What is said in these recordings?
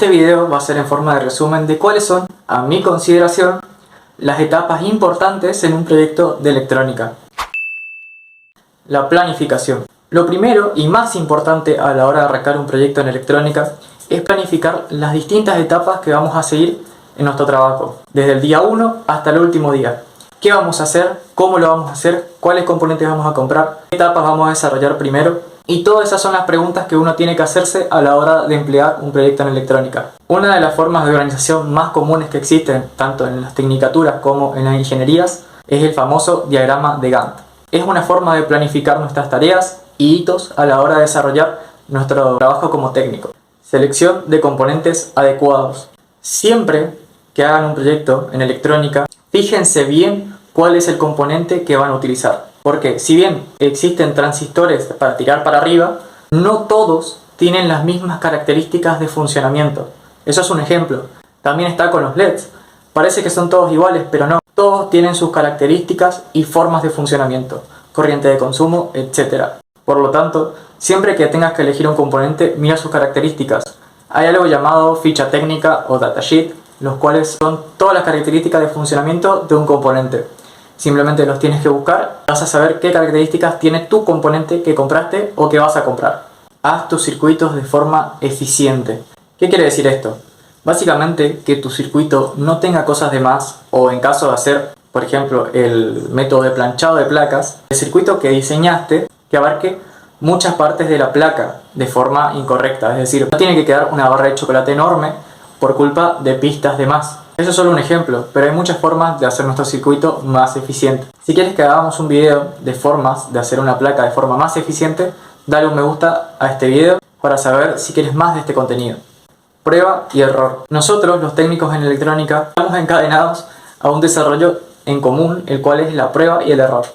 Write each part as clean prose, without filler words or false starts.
Este video va a ser en forma de resumen de cuáles son, a mi consideración, las etapas importantes en un proyecto de electrónica. La planificación. Lo primero y más importante a la hora de arrancar un proyecto en electrónica es planificar las distintas etapas que vamos a seguir en nuestro trabajo, desde el día 1 hasta el último día. ¿Qué vamos a hacer? ¿Cómo lo vamos a hacer? ¿Cuáles componentes vamos a comprar? ¿Qué etapas vamos a desarrollar primero? Y todas esas son las preguntas que uno tiene que hacerse a la hora de emplear un proyecto en electrónica. Una de las formas de organización más comunes que existen, tanto en las tecnicaturas como en las ingenierías, es el famoso diagrama de Gantt. Es una forma de planificar nuestras tareas y hitos a la hora de desarrollar nuestro trabajo como técnico. Selección de componentes adecuados. Siempre que hagan un proyecto en electrónica, fíjense bien cuál es el componente que van a utilizar. Porque si bien existen transistores para tirar para arriba, no todos tienen las mismas características de funcionamiento. Eso es un ejemplo. También está con los LEDs. Parece que son todos iguales, pero no. Todos tienen sus características y formas de funcionamiento, corriente de consumo, etc. Por lo tanto, siempre que tengas que elegir un componente, mira sus características. Hay algo llamado ficha técnica o datasheet, los cuales son todas las características de funcionamiento de un componente. Simplemente los tienes que buscar, vas a saber qué características tiene tu componente que compraste o que vas a comprar. Haz tus circuitos de forma eficiente. ¿Qué quiere decir esto? Básicamente que tu circuito no tenga cosas de más, o en caso de hacer, por ejemplo, el método de planchado de placas, el circuito que diseñaste que abarque muchas partes de la placa de forma incorrecta. Es decir, no tiene que quedar una barra de chocolate enorme por culpa de pistas de más. Eso es solo un ejemplo, pero hay muchas formas de hacer nuestro circuito más eficiente. Si quieres que hagamos un video de formas de hacer una placa de forma más eficiente, dale un me gusta a este video para saber si quieres más de este contenido. Prueba y error. Nosotros, los técnicos en electrónica, estamos encadenados a un desarrollo en común, el cual es la prueba y el error.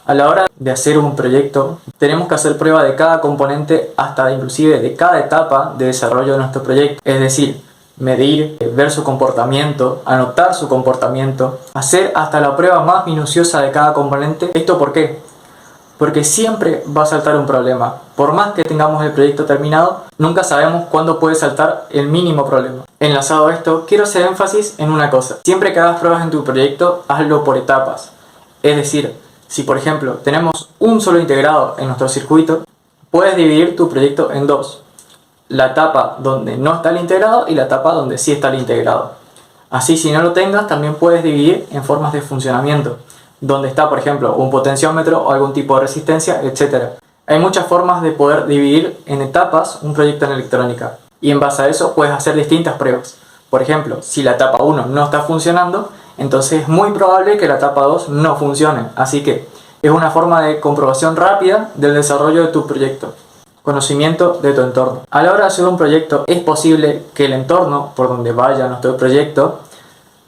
A la hora de hacer un proyecto, tenemos que hacer prueba de cada componente, hasta inclusive de cada etapa de desarrollo de nuestro proyecto. Es decir, medir, ver su comportamiento, anotar su comportamiento, hacer hasta la prueba más minuciosa de cada componente. ¿Esto por qué? Porque siempre va a saltar un problema. Por más que tengamos el proyecto terminado, nunca sabemos cuándo puede saltar el mínimo problema. Enlazado a esto, quiero hacer énfasis en una cosa. Siempre que hagas pruebas en tu proyecto, hazlo por etapas. Es decir, si por ejemplo tenemos un solo integrado en nuestro circuito, puedes dividir tu proyecto en dos. La etapa donde no está el integrado y la etapa donde sí está el integrado. Así, si no lo tengas, también puedes dividir en formas de funcionamiento, donde está, por ejemplo, un potenciómetro o algún tipo de resistencia, etc. Hay muchas formas de poder dividir en etapas un proyecto en electrónica, y en base a eso puedes hacer distintas pruebas. Por ejemplo, si la etapa 1 no está funcionando, entonces es muy probable que la etapa 2 no funcione. Así que es una forma de comprobación rápida del desarrollo de tu proyecto. Conocimiento de tu entorno. A la hora de hacer un proyecto, es posible que el entorno por donde vaya nuestro proyecto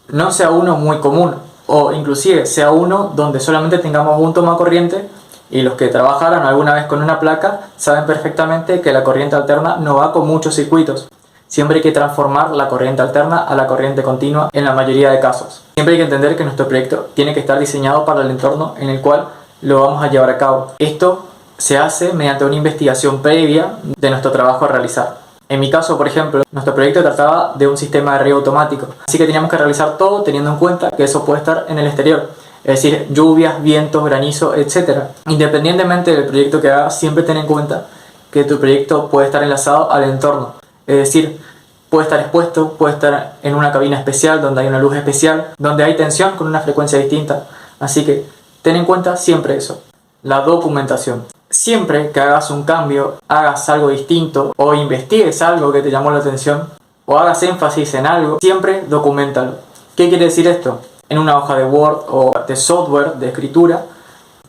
no sea uno muy común, o inclusive sea uno donde solamente tengamos un toma corriente, y los que trabajaron alguna vez con una placa saben perfectamente que la corriente alterna no va con muchos circuitos. Siempre hay que transformar la corriente alterna a la corriente continua en la mayoría de casos. Siempre hay que entender que nuestro proyecto tiene que estar diseñado para el entorno en el cual lo vamos a llevar a cabo. Esto se hace mediante una investigación previa de nuestro trabajo a realizar. En mi caso, por ejemplo, nuestro proyecto trataba de un sistema de riego automático, así que teníamos que realizar todo teniendo en cuenta que eso puede estar en el exterior, es decir, lluvias, vientos, granizo, etc. Independientemente del proyecto que hagas, siempre ten en cuenta que tu proyecto puede estar enlazado al entorno, es decir, puede estar expuesto, puede estar en una cabina especial donde hay una luz especial, donde hay tensión con una frecuencia distinta, así que ten en cuenta siempre eso. La documentación. Siempre que hagas un cambio, hagas algo distinto o investigues algo que te llamó la atención o hagas énfasis en algo, siempre documentalo. ¿Qué quiere decir esto? En una hoja de Word o de software de escritura,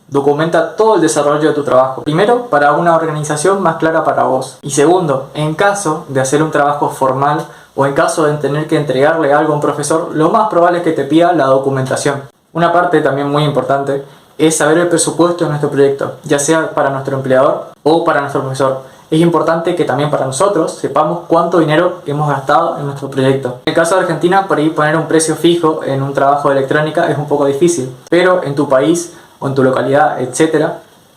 documenta todo el desarrollo de tu trabajo. Primero, para una organización más clara para vos. Y segundo, en caso de hacer un trabajo formal o en caso de tener que entregarle algo a un profesor, lo más probable es que te pida la documentación. Una parte también muy importante es saber el presupuesto de nuestro proyecto, ya sea para nuestro empleador o para nuestro profesor. Es importante que también para nosotros sepamos cuánto dinero hemos gastado en nuestro proyecto. En el caso de Argentina, por ahí poner un precio fijo en un trabajo de electrónica es un poco difícil, pero en tu país o en tu localidad, etc.,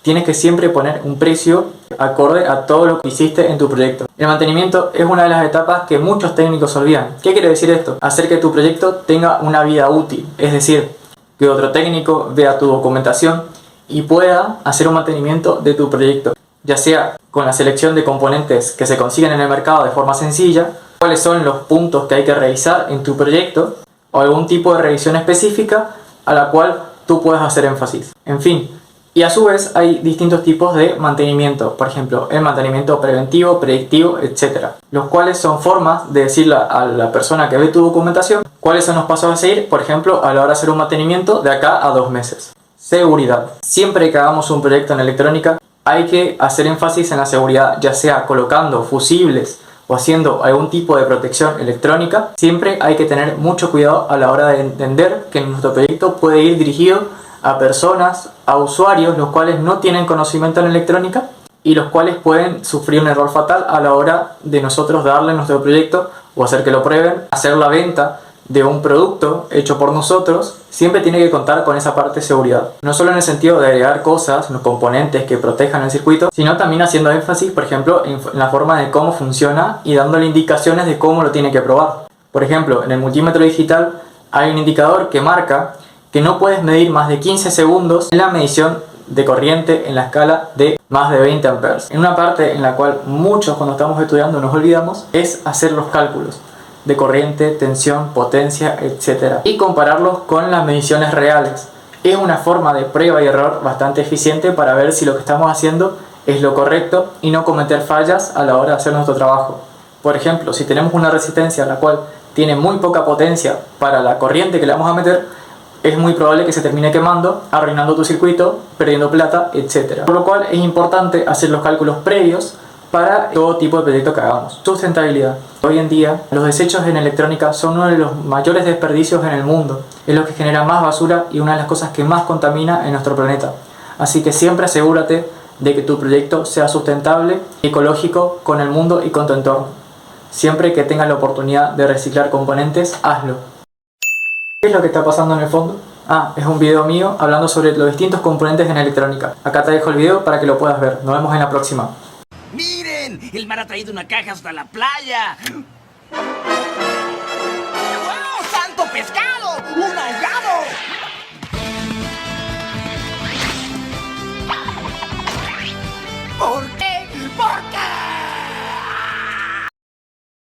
tienes que siempre poner un precio acorde a todo lo que hiciste en tu proyecto. El mantenimiento es una de las etapas que muchos técnicos olvidan. ¿Qué quiere decir esto? Hacer que tu proyecto tenga una vida útil, es decir, que otro técnico vea tu documentación y pueda hacer un mantenimiento de tu proyecto, ya sea con la selección de componentes que se consiguen en el mercado de forma sencilla, cuáles son los puntos que hay que revisar en tu proyecto o algún tipo de revisión específica a la cual tú puedas hacer énfasis. En fin, y a su vez hay distintos tipos de mantenimiento, por ejemplo, el mantenimiento preventivo, predictivo, etc. Los cuales son formas de decirle a la persona que ve tu documentación cuáles son los pasos a seguir, por ejemplo, a la hora de hacer un mantenimiento de acá a 2 meses. Seguridad. Siempre que hagamos un proyecto en electrónica hay que hacer énfasis en la seguridad, ya sea colocando fusibles o haciendo algún tipo de protección electrónica. Siempre hay que tener mucho cuidado a la hora de entender que nuestro proyecto puede ir dirigido a personas, a usuarios, los cuales no tienen conocimiento en electrónica y los cuales pueden sufrir un error fatal a la hora de nosotros darle nuestro proyecto o hacer que lo prueben, hacer la venta de un producto hecho por nosotros. Siempre tiene que contar con esa parte de seguridad. No solo en el sentido de agregar cosas, los componentes que protejan el circuito, sino también haciendo énfasis, por ejemplo, en la forma de cómo funciona y dándole indicaciones de cómo lo tiene que probar. Por ejemplo, en el multímetro digital hay un indicador que marca que no puedes medir más de 15 segundos en la medición de corriente en la escala de más de 20 amperes. En una parte en la cual muchos cuando estamos estudiando nos olvidamos es hacer los cálculos de corriente, tensión, potencia, etc. y compararlos con las mediciones reales. Es una forma de prueba y error bastante eficiente para ver si lo que estamos haciendo es lo correcto y no cometer fallas a la hora de hacer nuestro trabajo. Por ejemplo, si tenemos una resistencia la cual tiene muy poca potencia para la corriente que le vamos a meter, es muy probable que se termine quemando, arruinando tu circuito, perdiendo plata, etc. Por lo cual es importante hacer los cálculos previos para todo tipo de proyecto que hagamos. Sustentabilidad. Hoy en día los desechos en electrónica son uno de los mayores desperdicios en el mundo. Es lo que genera más basura y una de las cosas que más contamina en nuestro planeta. Así que siempre asegúrate de que tu proyecto sea sustentable y ecológico con el mundo y con tu entorno. Siempre que tengas la oportunidad de reciclar componentes, hazlo. ¿Qué es lo que está pasando en el fondo? Es un video mío hablando sobre los distintos componentes en electrónica. Acá te dejo el video para que lo puedas ver. Nos vemos en la próxima. ¡Miren! El mar ha traído una caja hasta la playa. ¡Wow! ¡Santo pescado!